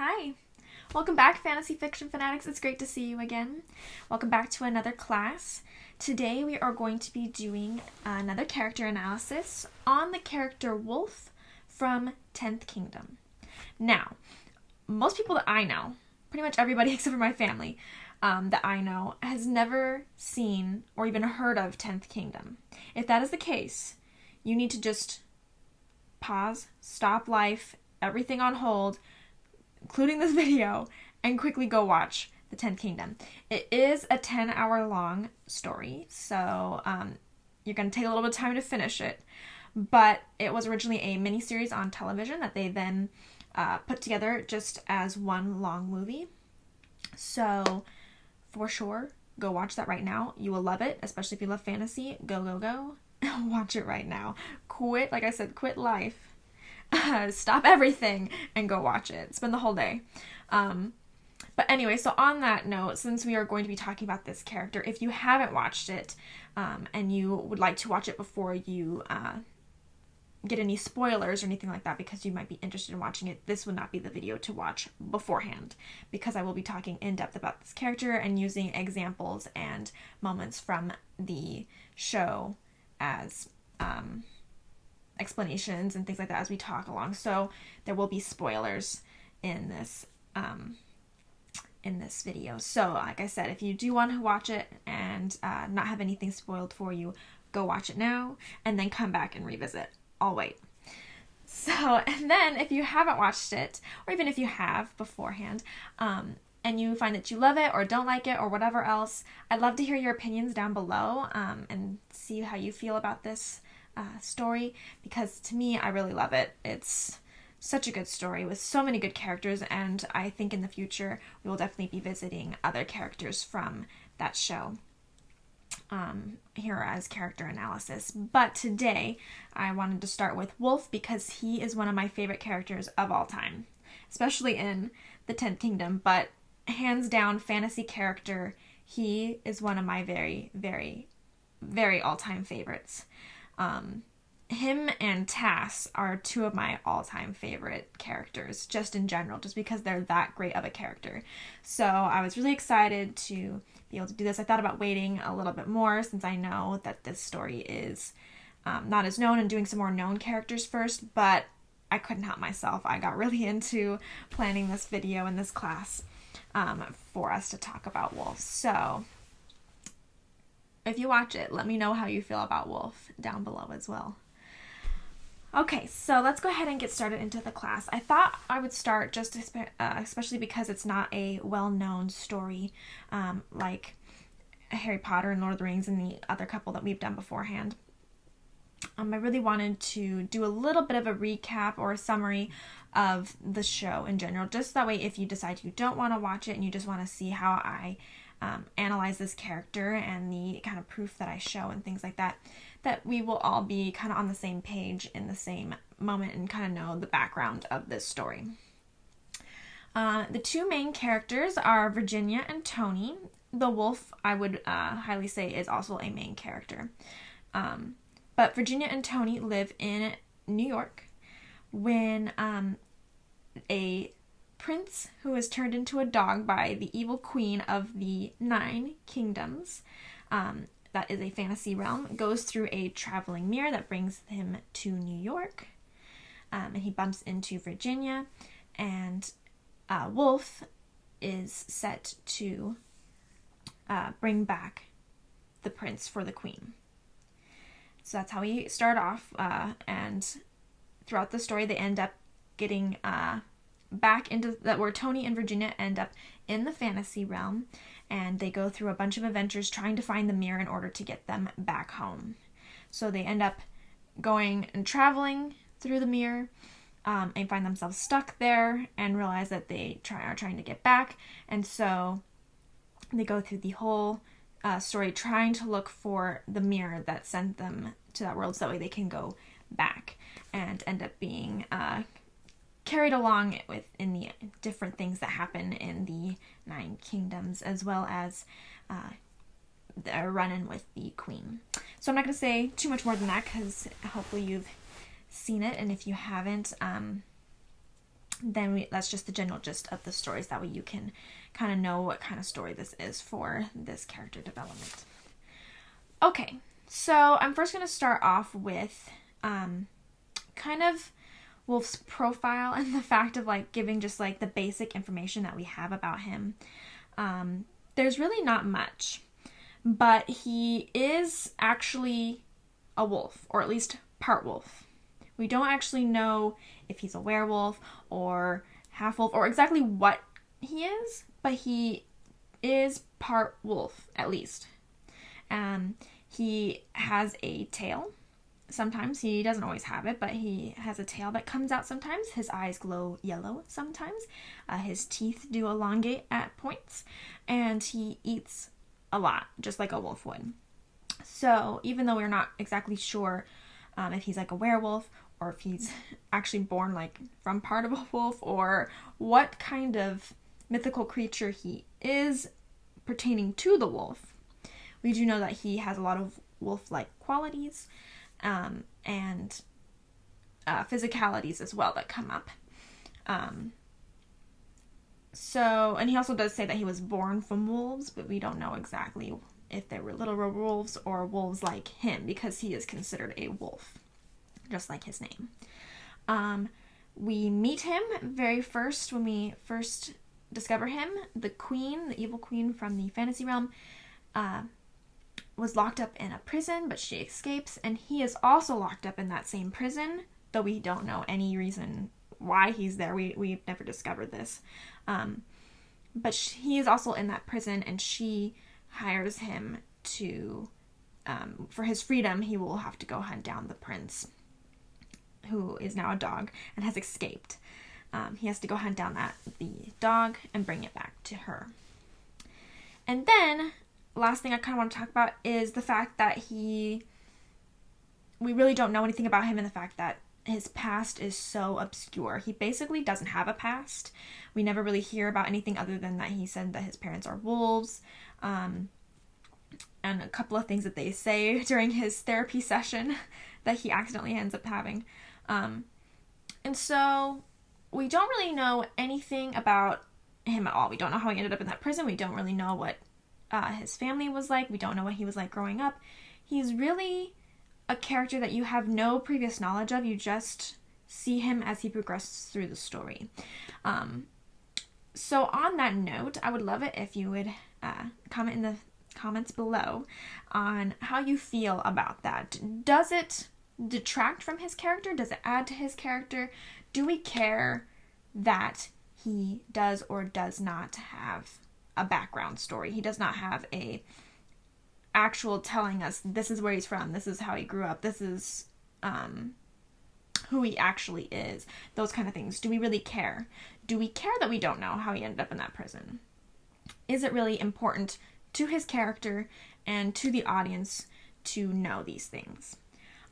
Hi. Welcome back, Fantasy Fiction Fanatics. It's great to see you again. Welcome back to another class. Today we are going to be doing another character analysis on the character Wolf from 10th Kingdom. Now, most people that I know, pretty much everybody except for my family that I know, has never seen or even heard of 10th Kingdom. If that is the case, you need to just pause, stop life, everything on hold, including this video, and quickly go watch the 10th Kingdom. It is a 10-hour long story, so you're going to take a little bit of time to finish it. But it was originally a miniseries on television that they then put together just as one long movie. So, for sure, go watch that right now. You will love it, especially if you love fantasy. Go, go, go. Watch it right now. Quit, like I said, quit life. Stop everything and go watch it. Spend the whole day. But anyway, so on that note, since we are going to be talking about this character, if you haven't watched it and you would like to watch it before you get any spoilers or anything like that, because you might be interested in watching it, this would not be the video to watch beforehand, because I will be talking in depth about this character and using examples and moments from the show as explanations and things like that as we talk along. So there will be spoilers in this video. So like I said, if you do want to watch it and not have anything spoiled for you, go watch it now and then come back and revisit. I'll wait. So, and then if you haven't watched it, or even if you have beforehand, and you find that you love it or don't like it or whatever else, I'd love to hear your opinions down below and see how you feel about this story, because to me, I really love it. It's such a good story with so many good characters, and I think in the future we will definitely be visiting other characters from that show here as character analysis. But today I wanted to start with Wolf because he is one of my favorite characters of all time, especially in the 10th Kingdom, but hands down fantasy character, he is one of my very, very, very all-time favorites. Him and Tass are two of my all-time favorite characters, just in general, just because they're that great of a character. So I was really excited to be able to do this. I thought about waiting a little bit more since I know that this story is not as known, and doing some more known characters first, but I couldn't help myself. I got really into planning this video and this class for us to talk about Wolf. So if you watch it, let me know how you feel about Wolf down below as well. Okay, so let's go ahead and get started into the class. I thought I would start just especially because it's not a well-known story like Harry Potter and Lord of the Rings and the other couple that we've done beforehand. I really wanted to do a little bit of a recap or a summary of the show in general, just that way if you decide you don't want to watch it and you just want to see how I analyze this character and the kind of proof that I show and things like that, that we will all be kind of on the same page in the same moment and kind of know the background of this story. The two main characters are Virginia and Tony. The wolf, I would highly say, is also a main character. But Virginia and Tony live in New York when a prince who is turned into a dog by the evil queen of the 9 kingdoms, that is a fantasy realm, goes through a traveling mirror that brings him to New York, and he bumps into Virginia, and Wolf is set to bring back the prince for the queen. So that's how we start off, and throughout the story they end up getting back into that, where Tony and Virginia end up in the fantasy realm, and they go through a bunch of adventures trying to find the mirror in order to get them back home. So they end up going and traveling through the mirror and find themselves stuck there and realize that they are trying to get back, and so they go through the whole story trying to look for the mirror that sent them to that world, so that way they can go back, and end up being carried along in the different things that happen in the 9 kingdoms, as well as the run-in with the queen. So I'm not going to say too much more than that, because hopefully you've seen it, and if you haven't, then that's just the general gist of the stories. That way you can kind of know what kind of story this is for this character development. Okay, so I'm first going to start off with kind of Wolf's profile and the fact of like giving just like the basic information that we have about him. There's really not much, but he is actually a wolf, or at least part wolf. We don't actually know if he's a werewolf or half wolf or exactly what he is, but he is part wolf at least. He has a tail. Sometimes he doesn't always have it, but he has a tail that comes out sometimes. His eyes glow yellow sometimes. His teeth do elongate at points, and he eats a lot, just like a wolf would. So even though we're not exactly sure if he's like a werewolf or if he's actually born like from part of a wolf or what kind of mythical creature he is pertaining to the wolf, we do know that he has a lot of wolf-like qualities and physicalities as well that come up. And he also does say that he was born from wolves, but we don't know exactly if they were literal wolves or wolves like him, because he is considered a wolf, just like his name. We meet him very first when we first discover him. The queen, the evil queen from the fantasy realm, was locked up in a prison, but she escapes, and he is also locked up in that same prison, though we don't know any reason why he's there. We've never discovered this. But he is also in that prison, and she hires him to, for his freedom, he will have to go hunt down the prince, who is now a dog and has escaped. He has to go hunt down the dog and bring it back to her. And then, last thing I kind of want to talk about is the fact that we really don't know anything about him, and the fact that his past is so obscure. He basically doesn't have a past. We never really hear about anything other than that he said that his parents are wolves, and a couple of things that they say during his therapy session that he accidentally ends up having. And so we don't really know anything about him at all. We don't know how he ended up in that prison. We don't really know what his family was like. We don't know what he was like growing up. He's really a character that you have no previous knowledge of. You just see him as he progresses through the story. So on that note, I would love it if you would comment in the comments below on how you feel about that. Does it detract from his character? Does it add to his character? Do we care that he does or does not have a background story? He does not have a actual telling us this is where he's from, this is how he grew up, this is who he actually is, those kind of things. Do we really care? Do we care that we don't know how he ended up in that prison? Is it really important to his character and to the audience to know these things?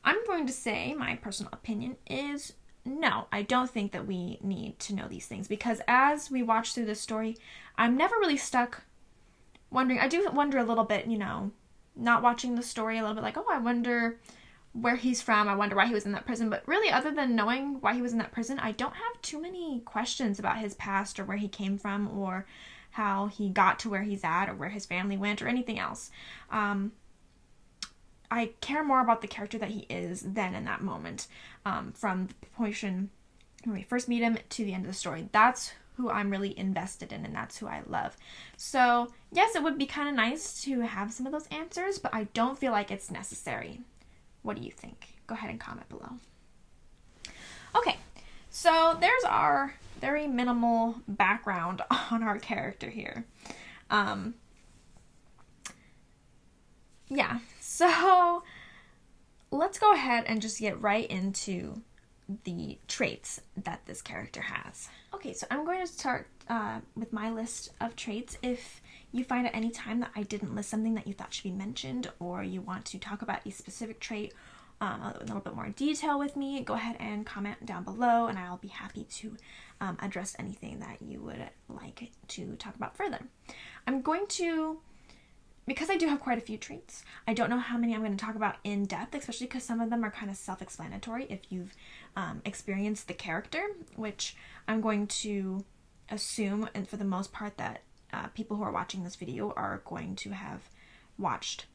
I'm going to say my personal opinion is no, I don't think that we need to know these things, because as we watch through this story, I'm never really stuck wondering. I do wonder a little bit, not watching the story, a little bit like, oh, I wonder where he's from, I wonder why he was in that prison. But really, other than knowing why he was in that prison, I don't have too many questions about his past or where he came from or how he got to where he's at or where his family went or anything else. I care more about the character that he is then in that moment, from the portion when we first meet him to the end of the story. That's who I'm really invested in, and that's who I love. So yes, it would be kind of nice to have some of those answers, but I don't feel like it's necessary. What do you think? Go ahead and comment below. Okay, so there's our very minimal background on our character here. Yeah, so let's go ahead and just get right into the traits that this character has. Okay, so I'm going to start with my list of traits. If you find at any time that I didn't list something that you thought should be mentioned, or you want to talk about a specific trait a little bit more detail with me, go ahead and comment down below, and I'll be happy to address anything that you would like to talk about further. I'm going to because I do have quite a few traits, I don't know how many I'm going to talk about in depth, especially because some of them are kind of self-explanatory if you've experienced the character, which I'm going to assume, and for the most part, that people who are watching this video are going to have watched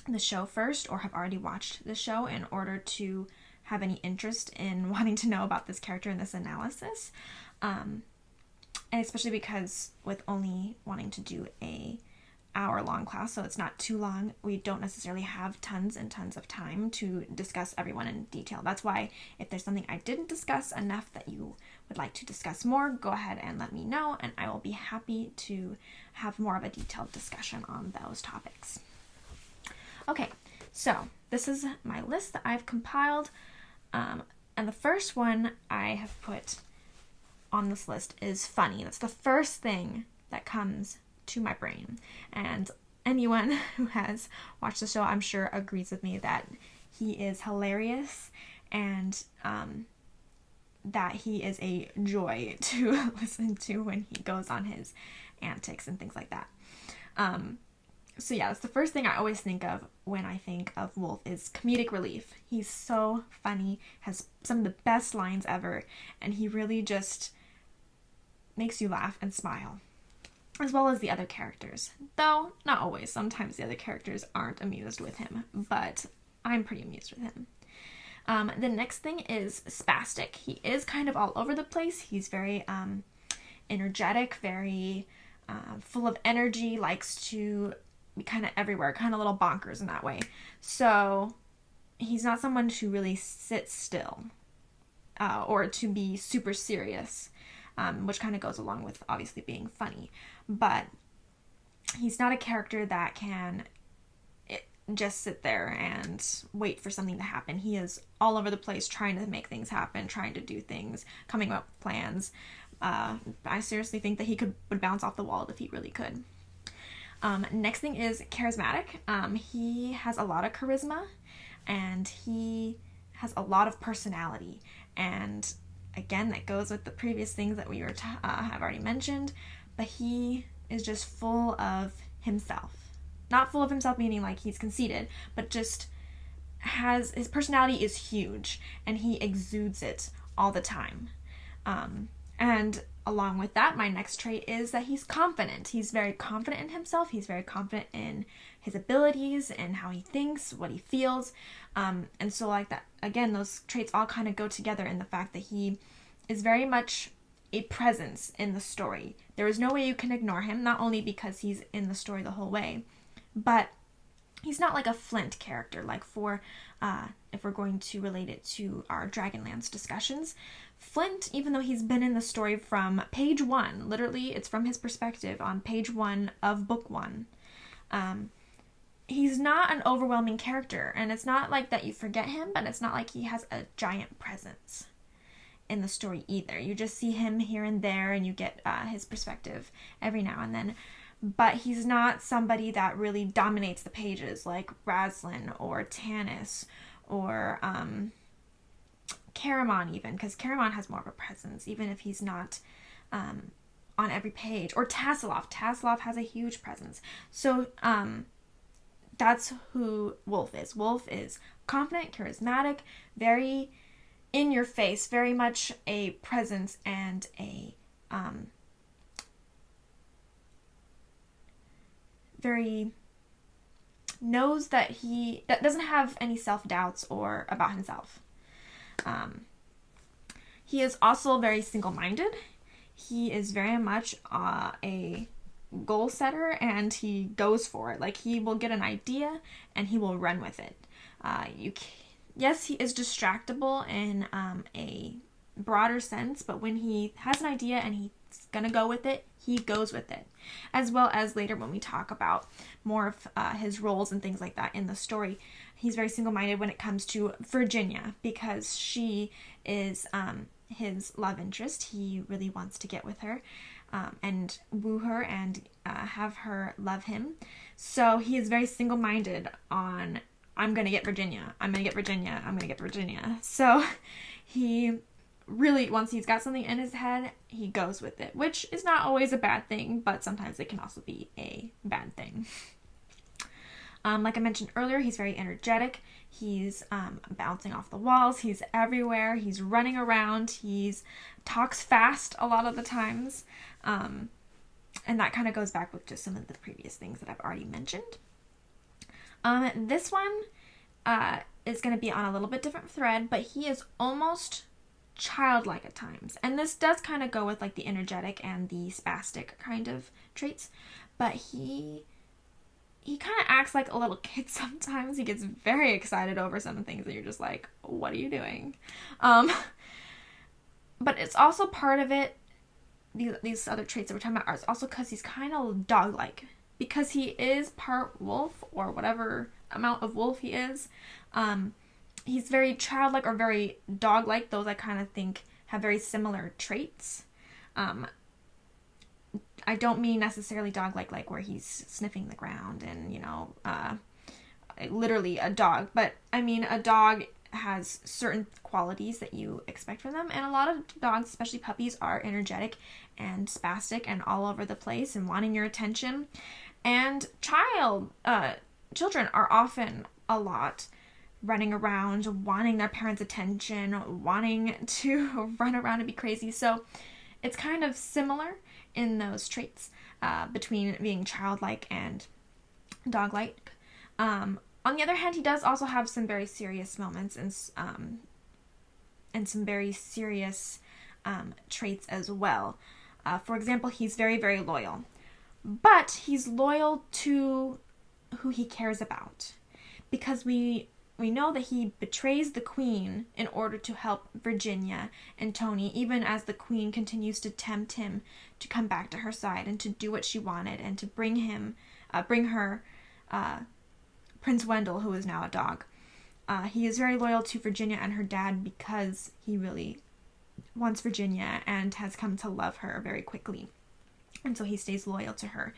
the show first or have already watched the show in order to have any interest in wanting to know about this character in this analysis. And especially because with only wanting to do a hour-long class, so it's not too long, we don't necessarily have tons and tons of time to discuss everyone in detail. That's why if there's something I didn't discuss enough that you would like to discuss more, go ahead and let me know, and I will be happy to have more of a detailed discussion on those topics. Okay, so this is my list that I've compiled, and the first one I have put on this list is funny. That's the first thing that comes to my brain, and anyone who has watched the show, I'm sure, agrees with me that he is hilarious and that he is a joy to listen to when he goes on his antics and things like that. So yeah, that's the first thing I always think of when I think of Wolf is comedic relief. He's so funny, has some of the best lines ever, and he really just makes you laugh and smile, as well as the other characters. Though, not always. Sometimes the other characters aren't amused with him, but I'm pretty amused with him. The next thing is spastic. He is kind of all over the place. He's very energetic, very full of energy, likes to be kind of everywhere, kind of little bonkers in that way. So he's not someone to really sit still or to be super serious, which kind of goes along with obviously being funny. But he's not a character that can just sit there and wait for something to happen. He is all over the place trying to make things happen, trying to do things, coming up with plans. I seriously think that he would bounce off the wall if he really could. Next thing is charismatic. He has a lot of charisma, and he has a lot of personality. And again, that goes with the previous things that we have already mentioned, but he is just full of himself. Not full of himself meaning like he's conceited, but just his personality is huge, and he exudes it all the time. And along with that, my next trait is that he's confident. He's very confident in himself. He's very confident in his abilities and how he thinks, what he feels. And so like that, again, those traits all kind of go together in the fact that he is very much a presence in the story. There is no way you can ignore him, not only because he's in the story the whole way, but he's not like a Flint character. Like for, if we're going to relate it to our Dragonlance discussions, Flint, even though he's been in the story from page 1, literally it's from his perspective on page 1 of book 1, he's not an overwhelming character, and it's not like that you forget him, but it's not like he has a giant presence in the story either. You just see him here and there, and you get his perspective every now and then, but he's not somebody that really dominates the pages like Raslin or Tanis or Caramon even, because Caramon has more of a presence, even if he's not on every page. Or Tasselhoff. Tasselhoff has a huge presence. So that's who Wolf is. Wolf is confident, charismatic, very in your face, very much a presence and a very knows that he doesn't have any self-doubts or about himself. He is also very single-minded. He is very much a goal setter, and he goes for it. Like, he will get an idea and he will run with it. Yes, he is distractible in a broader sense, but when he has an idea and he's gonna go with it, he goes with it. As well as later when we talk about more of his roles and things like that in the story, he's very single-minded when it comes to Virginia, because she is his love interest. He really wants to get with her and woo her and have her love him. So he is very single-minded on, I'm going to get Virginia, I'm going to get Virginia, I'm going to get Virginia. So he really, once he's got something in his head, he goes with it, which is not always a bad thing, but sometimes it can also be a bad thing. Like I mentioned earlier, he's very energetic. He's bouncing off the walls. He's everywhere. He's running around. He's talks fast a lot of the times. And that kind of goes back with just some of the previous things that I've already mentioned. This one is going to be on a little bit different thread, but he is almost childlike at times. And this does kind of go with like the energetic and the spastic kind of traits. But he kind of acts like a little kid sometimes. He gets very excited over some things that you're just like, what are you doing? But it's also part of it, these other traits that we're talking about, are also because he's kind of dog-like. Because he is part wolf, or whatever amount of wolf he is. He's very childlike or very dog-like. Those I kind of think have very similar traits. I don't mean necessarily dog-like, like where he's sniffing the ground and, literally a dog. But I mean a dog has certain qualities that you expect from them. And a lot of dogs, especially puppies, are energetic and spastic and all over the place and wanting your attention. And children are often a lot running around, wanting their parents' attention, wanting to run around and be crazy. So it's kind of similar in those traits between being childlike and dog-like. On the other hand, he does also have some very serious moments and some very serious traits as well. For example, he's very, very loyal. But he's loyal to who he cares about. Because we know that he betrays the queen in order to help Virginia and Tony, even as the queen continues to tempt him to come back to her side and to do what she wanted and to bring her Prince Wendell, who is now a dog. He is very loyal to Virginia and her dad because he really wants Virginia and has come to love her very quickly. And so he stays loyal to her.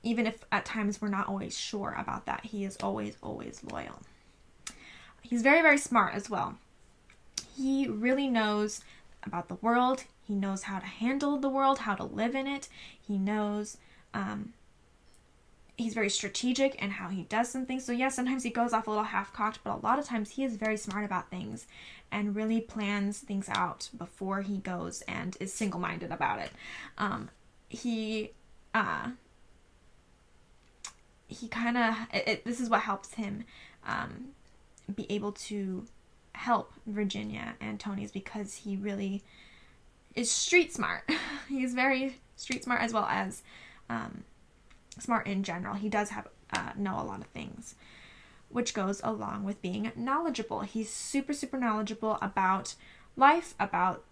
Even if at times we're not always sure about that, he is always, always loyal. He's very, very smart as well. He really knows about the world. He knows how to handle the world, how to live in it. He knows, he's very strategic in how he does some things. So yes, sometimes he goes off a little half-cocked, but a lot of times he is very smart about things and really plans things out before he goes and is single-minded about it. This is what helps him be able to help Virginia and Tony's, because he really is street smart. He's very street smart as well as smart in general. He does know a lot of things, which goes along with being knowledgeable. He's super, super knowledgeable about life, about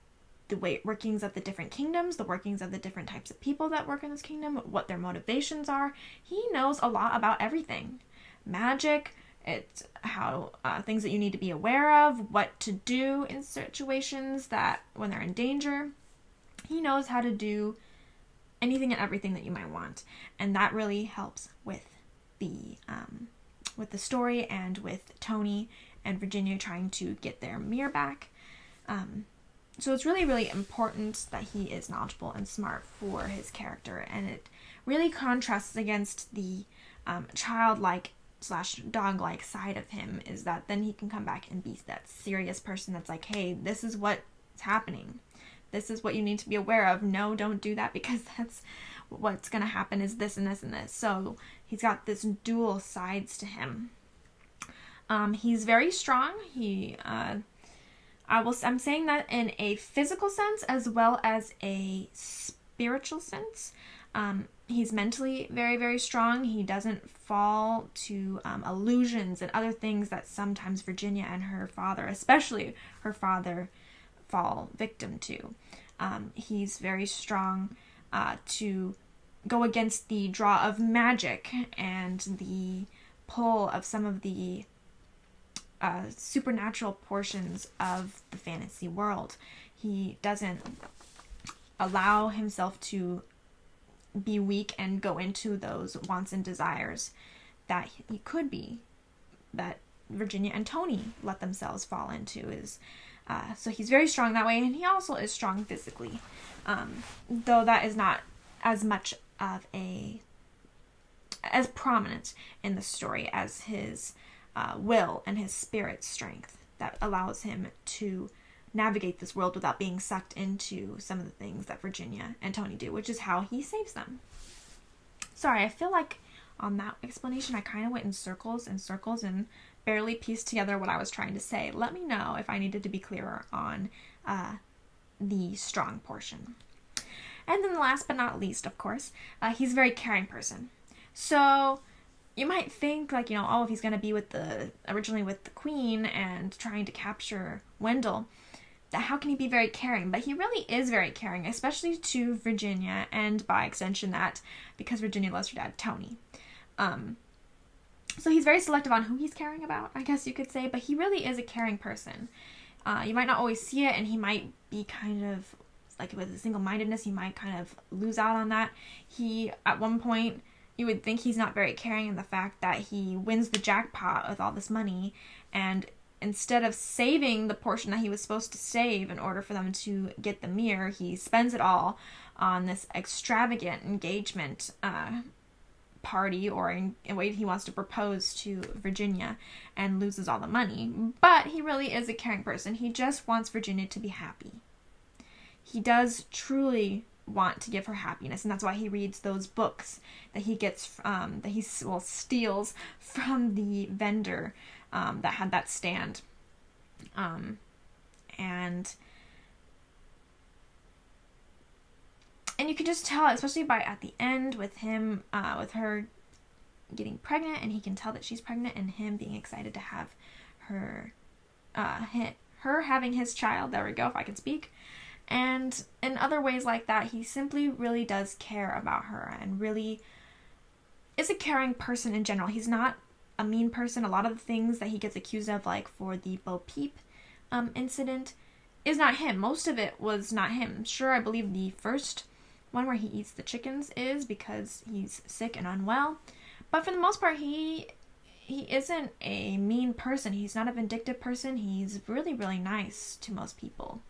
the workings of the different kingdoms, the workings of the different types of people that work in this kingdom, what their motivations are. He knows a lot about everything. Magic, it's how things that you need to be aware of, what to do in situations that when they're in danger. He knows how to do anything and everything that you might want, and that really helps with the story and with Tony and Virginia trying to get their mirror back. So it's really, really important that he is knowledgeable and smart for his character, and it really contrasts against the childlike / dog-like side of him, is that then he can come back and be that serious person that's like, hey, this is what's happening. This is what you need to be aware of. No, don't do that, because that's what's going to happen is this and this and this. So he's got this dual sides to him. He's very strong. I'm saying that in a physical sense as well as a spiritual sense. He's mentally very, very strong. He doesn't fall to illusions and other things that sometimes Virginia and her father, especially her father, fall victim to. He's very strong to go against the draw of magic and the pull of some of the supernatural portions of the fantasy world. He doesn't allow himself to be weak and go into those wants and desires that he could be, that Virginia and Tony let themselves fall into. So he's very strong that way, and he also is strong physically, though that is not as much of a as prominent in the story as his will and his spirit strength that allows him to navigate this world without being sucked into some of the things that Virginia and Tony do, which is how he saves them. Sorry, I feel like on that explanation I kind of went in circles and barely pieced together what I was trying to say. Let me know if I needed to be clearer on the strong portion. And then last but not least, of course, he's a very caring person. So you might think like, oh, if he's going to be originally with the queen and trying to capture Wendell, how can he be very caring? But he really is very caring, especially to Virginia, and by extension that because Virginia loves her dad, Tony. So he's very selective on who he's caring about, I guess you could say, but he really is a caring person. You might not always see it, and he might be kind of, like with the single-mindedness, he might kind of lose out on that. He, at one point, you would think he's not very caring in the fact that he wins the jackpot with all this money, and instead of saving the portion that he was supposed to save in order for them to get the mirror, he spends it all on this extravagant engagement party, or in a way he wants to propose to Virginia, and loses all the money. But he really is a caring person. He just wants Virginia to be happy. He does truly want to give her happiness, and that's why he reads those books that he gets steals from the vendor that had that stand, and you can just tell, especially at the end with him, with her getting pregnant, and he can tell that she's pregnant, and him being excited to have her having his child. There we go, if I can speak. And in other ways like that, he simply really does care about her and really is a caring person in general. He's not a mean person. A lot of the things that he gets accused of, like for the Bo Peep incident, is not him. Most of it was not him. Sure, I believe the first one where he eats the chickens is because he's sick and unwell. But for the most part, he isn't a mean person. He's not a vindictive person. He's really, really nice to most people.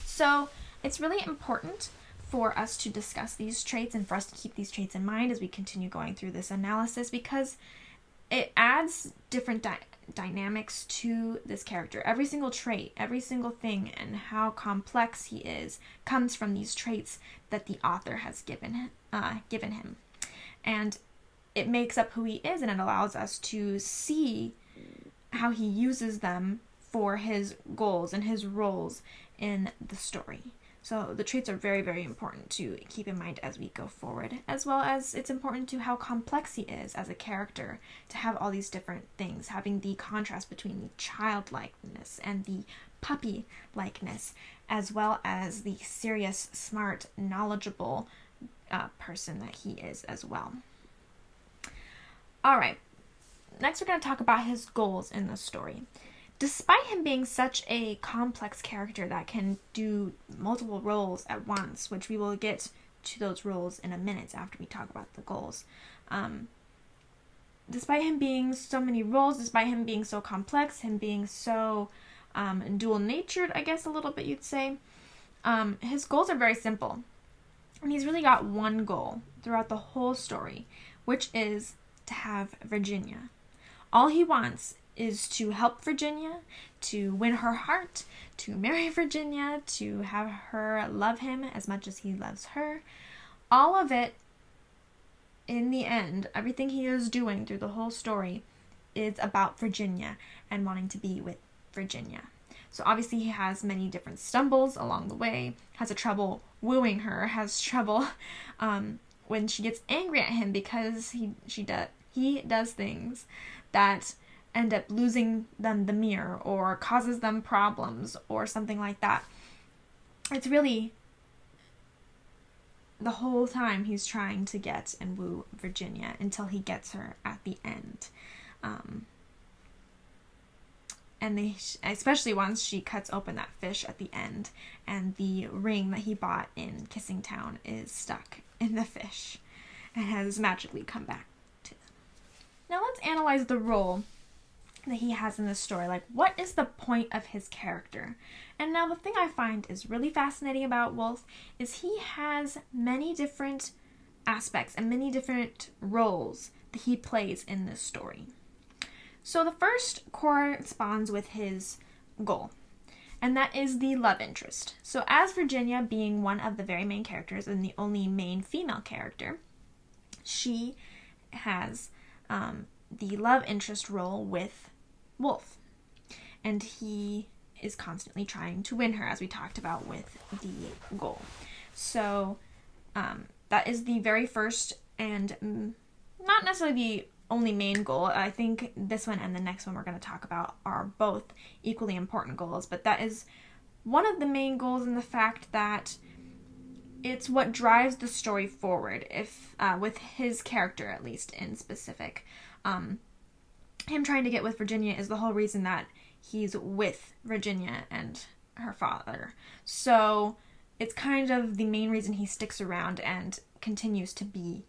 So it's really important for us to discuss these traits and for us to keep these traits in mind as we continue going through this analysis, because it adds different dynamics to this character. Every single trait, every single thing, and how complex he is comes from these traits that the author has given him. And it makes up who he is, and it allows us to see how he uses them for his goals and his roles in the story. So the traits are very, very important to keep in mind as we go forward, as well as it's important to how complex he is as a character, to have all these different things, having the contrast between the childlikeness and the puppy-likeness, as well as the serious, smart, knowledgeable person that he is as well. Alright, next we're going to talk about his goals in the story. Despite him being such a complex character that can do multiple roles at once, which we will get to those roles in a minute after we talk about the goals, despite him being so many roles, despite him being so complex, him being so dual-natured, I guess a little bit you'd say, his goals are very simple. And he's really got one goal throughout the whole story, which is to have Virginia. All he wants is to help Virginia, to win her heart, to marry Virginia, to have her love him as much as he loves her. All of it, in the end, everything he is doing through the whole story is about Virginia and wanting to be with Virginia. So obviously he has many different stumbles along the way, has a trouble wooing her, has trouble when she gets angry at him because he does things that end up losing them the mirror or causes them problems or something like that. It's really the whole time he's trying to get and woo Virginia until he gets her at the end. And especially once she cuts open that fish at the end and the ring that he bought in Kissing Town is stuck in the fish and has magically come back to them. Now let's analyze the role that he has in this story. Like, what is the point of his character? And now the thing I find is really fascinating about Wolf is he has many different aspects and many different roles that he plays in this story. So the first corresponds with his goal, and that is the love interest. So as Virginia being one of the very main characters and the only main female character, she has the love interest role with Wolf, and he is constantly trying to win her, as we talked about with the goal. So that is the very first and not necessarily the only main goal. I think this one and the next one we're going to talk about are both equally important goals, but that is one of the main goals in the fact that it's what drives the story forward, if with his character at least in specific. Him trying to get with Virginia is the whole reason that he's with Virginia and her father. So it's kind of the main reason he sticks around and continues to be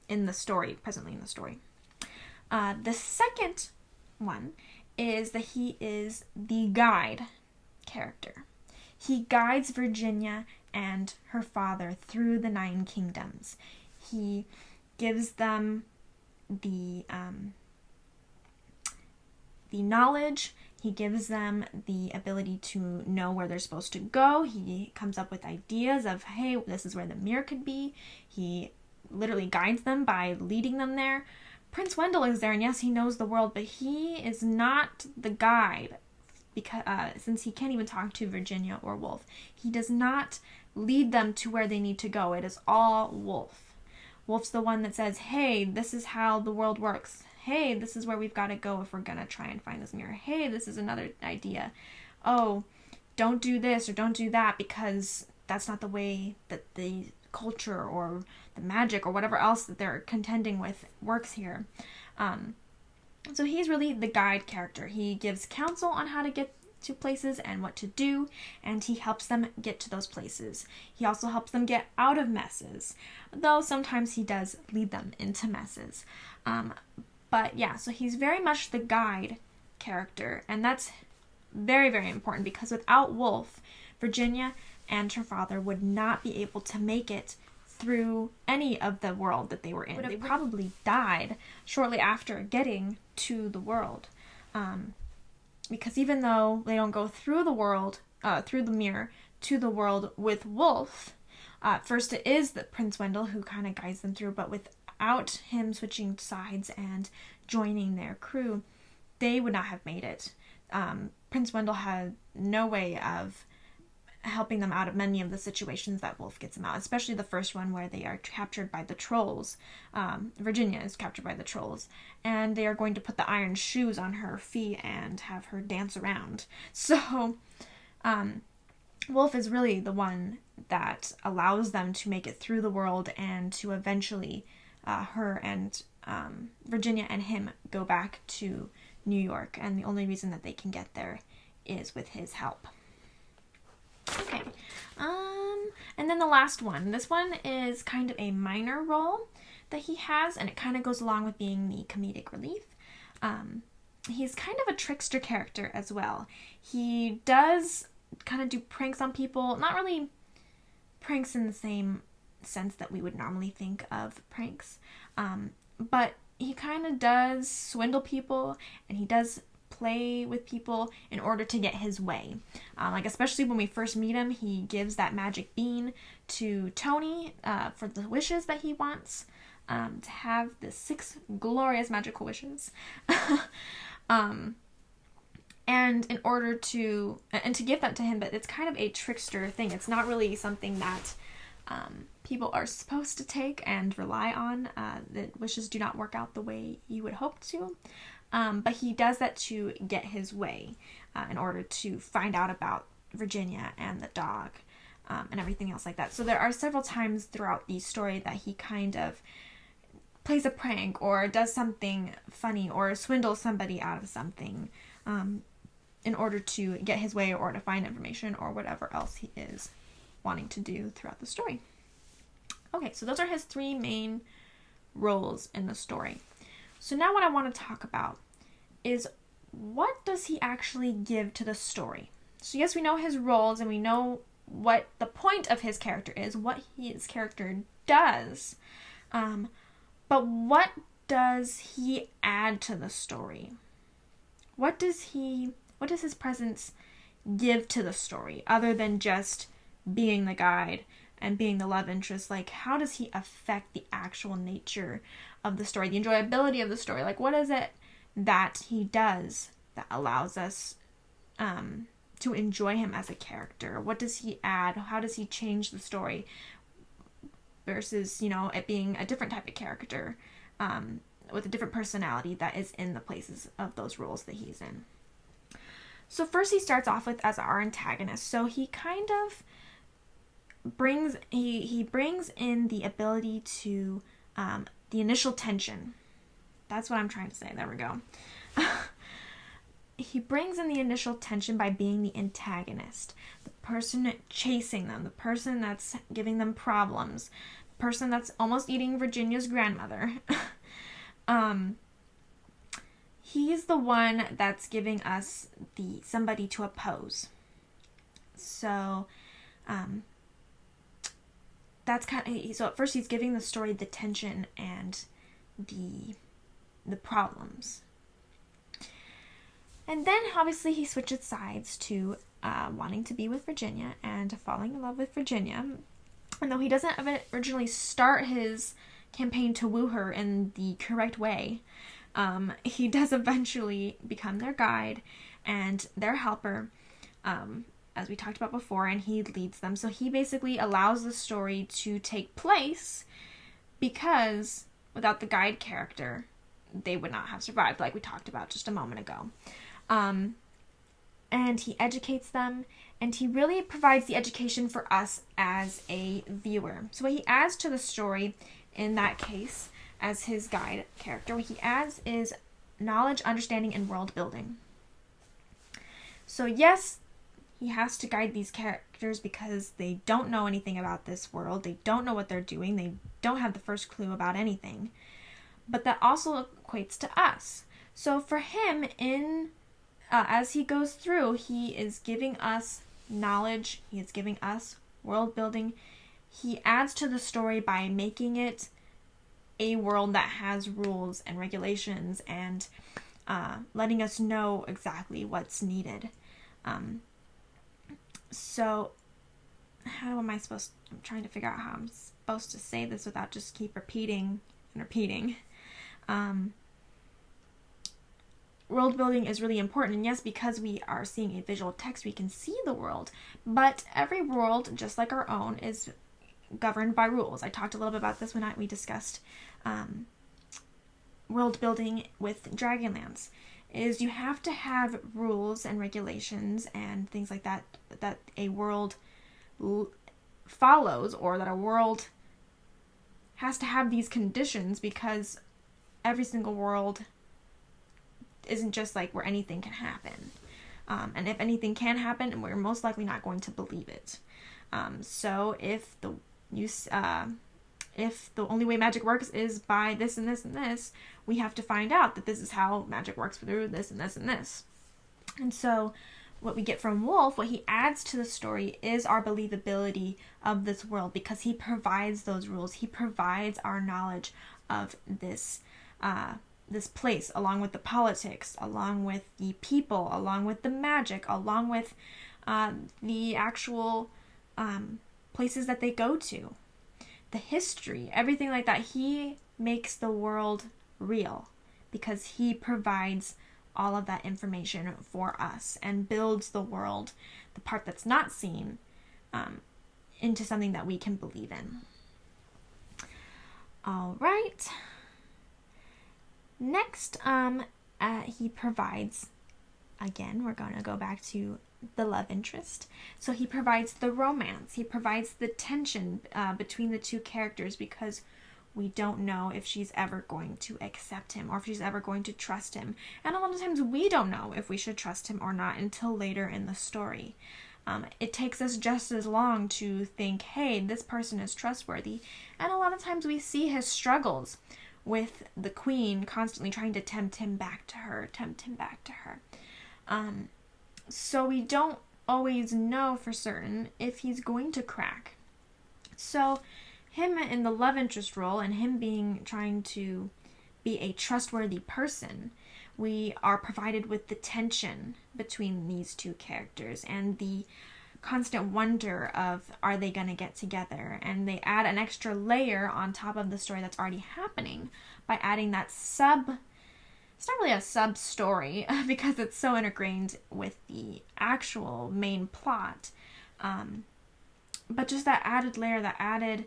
in the story, presently in the story. The second one is that he is the guide character. He guides Virginia and her father through the 9 kingdoms. He gives them the knowledge. He gives them the ability to know where they're supposed to go. He comes up with ideas of, hey, this is where the mirror could be. He literally guides them by leading them there. Prince Wendell is there, and yes, he knows the world, but he is not the guide, because since he can't even talk to Virginia or Wolf. He does not lead them to where they need to go. It is all Wolf. Wolf's the one that says, hey, this is how the world works. Hey, this is where we've got to go if we're going to try and find this mirror. Hey, this is another idea. Oh, don't do this or don't do that because that's not the way that the culture or the magic or whatever else that they're contending with works here. So he's really the guide character. He gives counsel on how to get to places and what to do, and he helps them get to those places. He also helps them get out of messes, though sometimes he does lead them into messes. But yeah, so he's very much the guide character, and that's very, very important because without Wolf, Virginia and her father would not be able to make it through any of the world that they were in. They probably died shortly after getting to the world. Because even though they don't go through the world, through the mirror, to the world with Wolf, first it is the Prince Wendell who kind of guides them through, but without him switching sides and joining their crew, they would not have made it. Prince Wendell had no way of helping them out of many of the situations that Wolf gets them out, especially the first one where they are captured by the trolls. Virginia is captured by the trolls, and they are going to put the iron shoes on her feet and have her dance around. So Wolf is really the one that allows them to make it through the world and to eventually her and Virginia and him go back to New York, and the only reason that they can get there is with his help. Okay, and then the last one. This one is kind of a minor role that he has, and it kind of goes along with being the comedic relief. He's kind of a trickster character as well. He does kind of do pranks on people, not really pranks in the same sense that we would normally think of pranks, but he kind of does swindle people, and he does play with people in order to get his way. Like especially when we first meet him, he gives that magic bean to Tony for the wishes that he wants, to have the 6 glorious magical wishes. And in order to give that to him, but it's kind of a trickster thing. It's not really something that people are supposed to take and rely on. The wishes do not work out the way you would hope to. But he does that to get his way, in order to find out about Virginia and the dog, and everything else like that. So there are several times throughout the story that he kind of plays a prank or does something funny or swindles somebody out of something, in order to get his way or to find information or whatever else he is wanting to do throughout the story. Okay, so those are his 3 main roles in the story. So now what I want to talk about is, what does he actually give to the story? So yes, we know his roles and we know what the point of his character is, what his character does. But what does he add to the story? What does his presence give to the story other than just being the guide and being the love interest? Like, how does he affect the actual nature of the story, the enjoyability of the story? Like, what is it that he does that allows us to enjoy him as a character? What does he add? How does he change the story versus, it being a different type of character with a different personality that is in the places of those roles that he's in? So first he starts off with as our antagonist. So he kind of brings in the ability to the initial tension. That's what I'm trying to say. There we go. He brings in the initial tension by being the antagonist, the person chasing them, the person that's giving them problems, the person that's almost eating Virginia's grandmother. He's the one that's giving us somebody to oppose. So, that's so at first he's giving the story the tension and the problems. And then obviously he switches sides to wanting to be with Virginia and falling in love with Virginia. And though he doesn't originally start his campaign to woo her in the correct way, he does eventually become their guide and their helper, as we talked about before, and he leads them. So he basically allows the story to take place because without the guide character, they would not have survived, like we talked about just a moment ago. And he educates them, and he really provides the education for us as a viewer. So what he adds to the story in that case as his guide character, what he adds is knowledge, understanding, and world building. So yes, he has to guide these characters because they don't know anything about this world. They don't know what they're doing. They don't have the first clue about anything. But that also equates to us. So for him, as he goes through, he is giving us knowledge. He is giving us world building. He adds to the story by making it a world that has rules and regulations and letting us know exactly what's needed. So I'm trying to figure out how I'm supposed to say this without just keep repeating and repeating. World building is really important, and yes, because we are seeing a visual text, we can see the world, but every world, just like our own, is governed by rules. I talked a little bit about this when we discussed world building with Dragonlance, is you have to have rules and regulations and things like that a world follows, or that a world has to have these conditions, because every single world isn't just like where anything can happen. And if anything can happen, we're most likely not going to believe it. So if the only way magic works is by this and this and this, we have to find out that this is how magic works through this and this and this. And so what we get from Wolf, what he adds to the story, is our believability of this world, because he provides those rules. He provides our knowledge of this place, along with the politics, along with the people, along with the magic, along with the actual places that they go to, the history, everything like that. He makes the world real because he provides all of that information for us and builds the world, the part that's not seen, into something that we can believe in. All right. Next, he provides, again, we're going to go back to the love interest. So he provides the romance. He provides the tension between the two characters, because we don't know if she's ever going to accept him or if she's ever going to trust him. And a lot of times we don't know if we should trust him or not until later in the story. It takes us just as long to think, hey, this person is trustworthy. And a lot of times we see his struggles with the queen constantly trying to tempt him back to her. So we don't always know for certain if he's going to crack. So him in the love interest role and him trying to be a trustworthy person, we are provided with the tension between these two characters and the constant wonder of, are they going to get together? And they add an extra layer on top of the story that's already happening by adding that it's not really a sub story because it's so ingrained with the actual main plot. But just that added layer, that added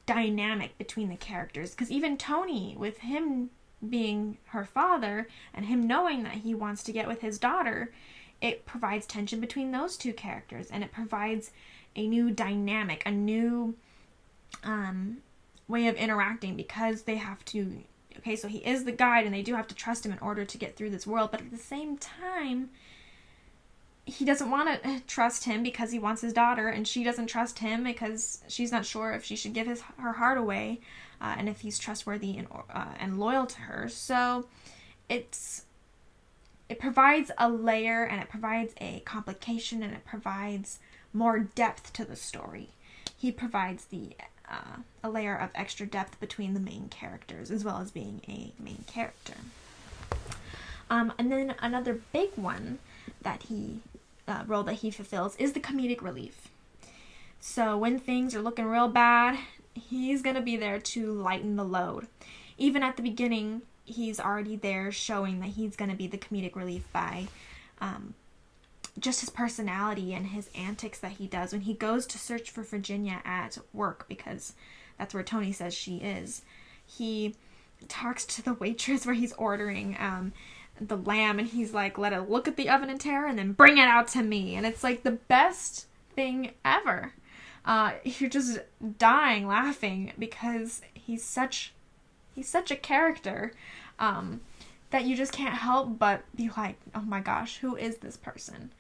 dynamic between the characters. Because even Tony, with him being her father and him knowing that he wants to get with his daughter, it provides tension between those two characters, and it provides a new dynamic, a new way of interacting, because they have to, okay, so he is the guide and they do have to trust him in order to get through this world, but at the same time, he doesn't want to trust him because he wants his daughter, and she doesn't trust him because she's not sure if she should give her heart away, and if he's trustworthy and loyal to her. So it provides a layer, and it provides a complication, and it provides more depth to the story. He provides a layer of extra depth between the main characters, as well as being a main character. And then another big one that role that he fulfills is the comedic relief. So when things are looking real bad, he's going to be there to lighten the load. Even at the beginning, he's already there showing that he's going to be the comedic relief by just his personality and his antics that he does when he goes to search for Virginia at work, because that's where Tony says she is. He talks to the waitress where he's ordering the lamb, and he's like, let it look at the oven and tear and then bring it out to me. And it's like the best thing ever. You're just dying laughing because he's such a character that you just can't help but be like, oh my gosh, who is this person?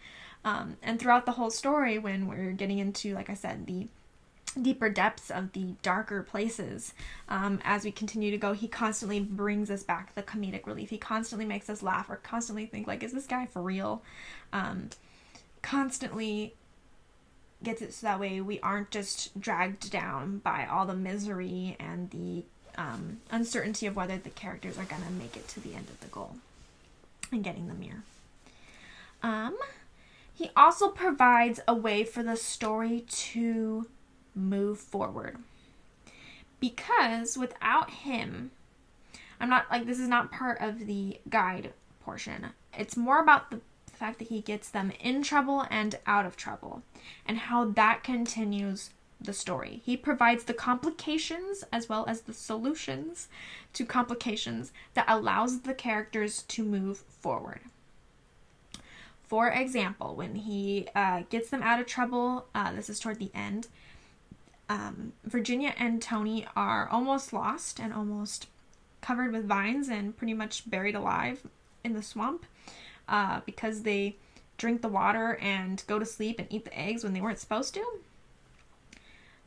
And throughout the whole story, when we're getting into, like I said, the deeper depths of the darker places, as we continue to go, he constantly brings us back the comedic relief. He constantly makes us laugh, or constantly think like, is this guy for real? Constantly gets it so that way we aren't just dragged down by all the misery and the uncertainty of whether the characters are going to make it to the end of the goal and getting the mirror. He also provides a way for the story to move forward, because without him, this is not part of the guide portion. It's more about the fact that he gets them in trouble and out of trouble, and how that continues the story. He provides the complications as well as the solutions to complications that allows the characters to move forward. For example, when he gets them out of trouble, this is toward the end, Virginia and Tony are almost lost and almost covered with vines and pretty much buried alive in the swamp because they drink the water and go to sleep and eat the eggs when they weren't supposed to.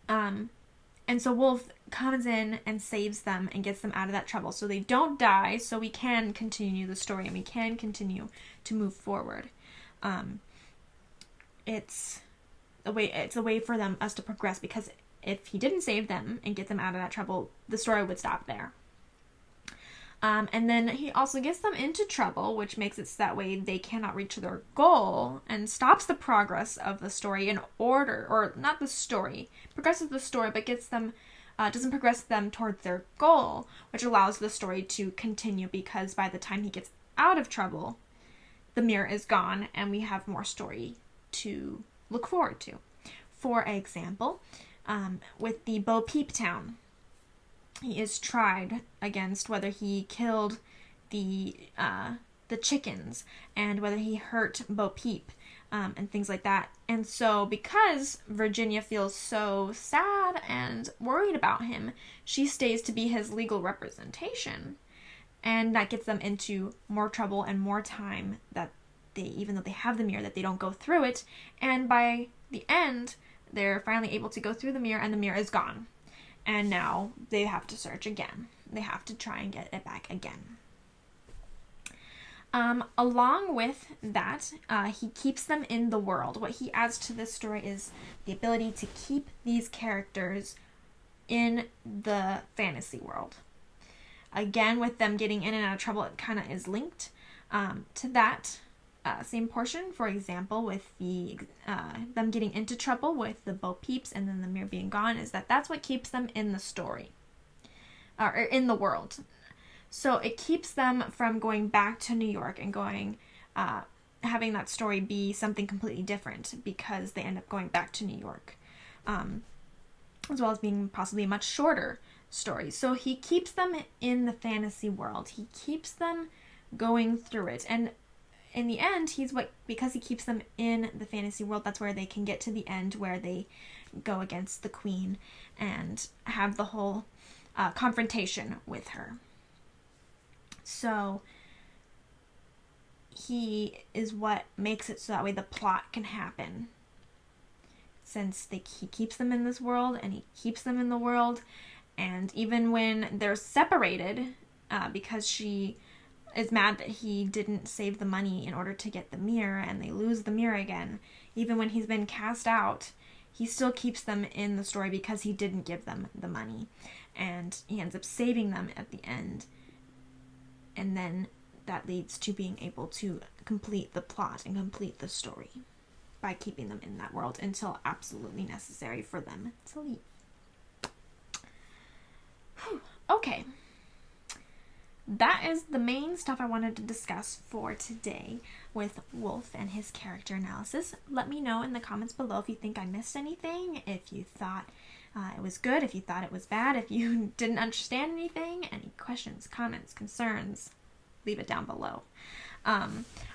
And so Wolf comes in and saves them and gets them out of that trouble, so they don't die, so we can continue the story and we can continue to move forward. It's a way for us to progress, because if he didn't save them and get them out of that trouble, the story would stop there. And then he also gets them into trouble, which makes it so that way they cannot reach their goal, and stops the progress of the story in order, or not the story, progresses the story, but gets them, doesn't progress them towards their goal, which allows the story to continue, because by the time he gets out of trouble, the mirror is gone, and we have more story to look forward to. For example, with the Bo Peep Town, he is tried against whether he killed the chickens and whether he hurt Bo Peep and things like that. And so because Virginia feels so sad and worried about him, she stays to be his legal representation. And that gets them into more trouble and more time that even though they have the mirror, that they don't go through it. And by the end, they're finally able to go through the mirror, and the mirror is gone. And now they have to search again. They have to try and get it back again. Along with that, he keeps them in the world. What he adds to this story is the ability to keep these characters in the fantasy world. Again, with them getting in and out of trouble, it kind of is linked to that same portion. For example, with the them getting into trouble with the Bo Peeps and then the mirror being gone, is that's what keeps them in the story, or in the world. So it keeps them from going back to New York and going, having that story be something completely different, because they end up going back to New York, as well as being possibly a much shorter story. So he keeps them in the fantasy world. He keeps them going through it. And in the end, because he keeps them in the fantasy world, that's where they can get to the end, where they go against the queen and have the whole confrontation with her. So he is what makes it so that way the plot can happen. Since he keeps them in this world and he keeps them in the world, and even when they're separated, because she is mad that he didn't save the money in order to get the mirror, and they lose the mirror again, even when he's been cast out, he still keeps them in the story because he didn't give them the money, and he ends up saving them at the end. And then that leads to being able to complete the plot and complete the story by keeping them in that world until absolutely necessary for them to leave. Whew. Okay. That is the main stuff I wanted to discuss for today with Wolf and his character analysis. Let me know in the comments below if you think I missed anything, if you thought it was good, if you thought it was bad, if you didn't understand anything, any questions, comments, concerns, leave it down below. I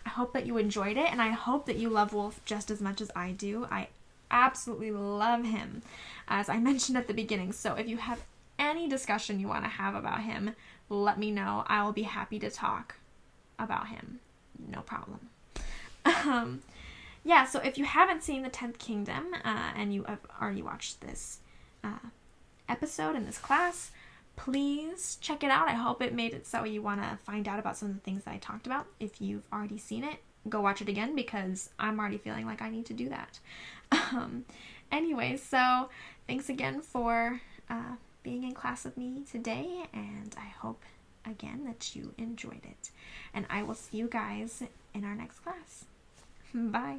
hope that you enjoyed it, and I hope that you love Wolf just as much as I do. I absolutely love him, as I mentioned at the beginning. So if you have any discussion you want to have about him, let me know. I will be happy to talk about him. No problem. Yeah, so if you haven't seen The 10th Kingdom, and you have already watched this episode in this class, please check it out. I hope it made it so you want to find out about some of the things that I talked about. If you've already seen it, go watch it again, because I'm already feeling like I need to do that. Anyway, so thanks again for being in class with me today, and I hope again that you enjoyed it. And I will see you guys in our next class. Bye.